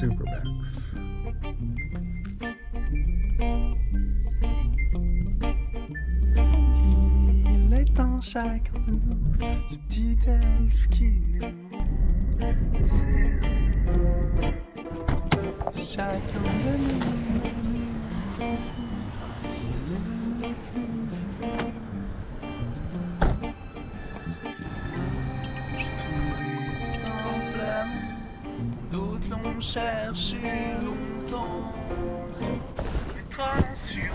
Super Max. Il est en chacun de nous, ce petit elfe qui nous sert. Chacun de nous aime les plus fous, il aime les plus fous. Je trouverai tout simplement, d'autres l'ont cherché longtemps, sur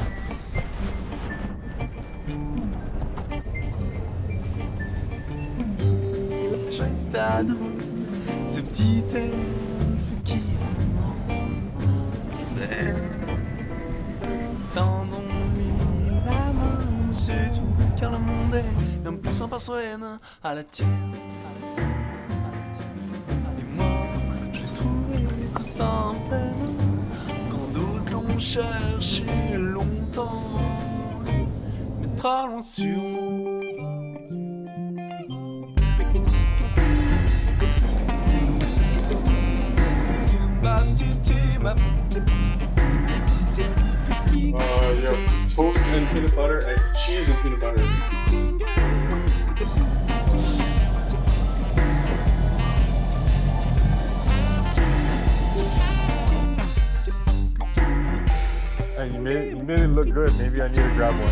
il reste à droite, ce petit elfe qui nous tendons-lui la main, c'est tout, car le monde est bien plus sympa soigne à la tienne. Et moi, je l'ai trouvé tout simplement, quand d'autres l'ont cherché longtemps, mais trop loin sur moi. Yeah, toast and peanut butter and cheese and peanut butter. Hey, you made it look good. Maybe I need to grab one.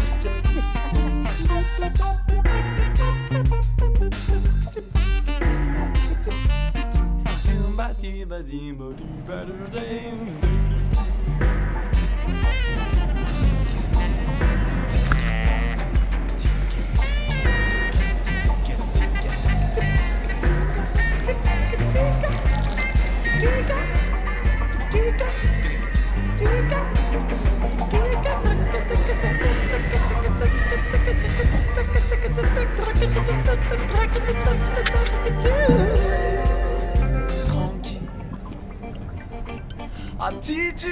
Tranquille, attitude,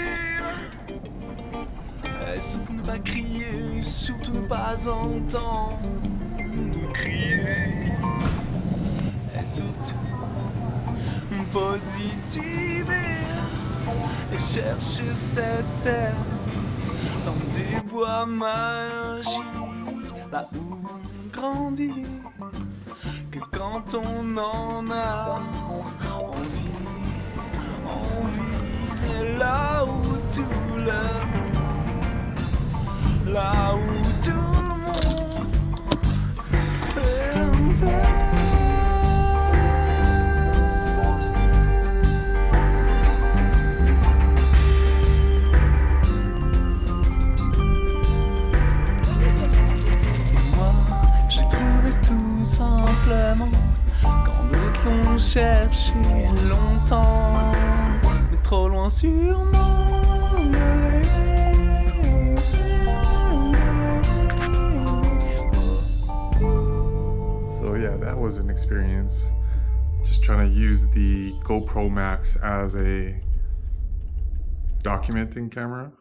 et surtout ne pas crier, surtout ne pas entendre crier, et surtout positiver et chercher cette terre dans des bois magiques, là où on grandit, que quand on en a envie, et là où tout le monde, là où tout le monde est simplement, quand d'autres l'ont cherché longtemps, mais trop loin sûrement. So yeah, that was an experience. Just trying to use the GoPro Max as a documenting camera.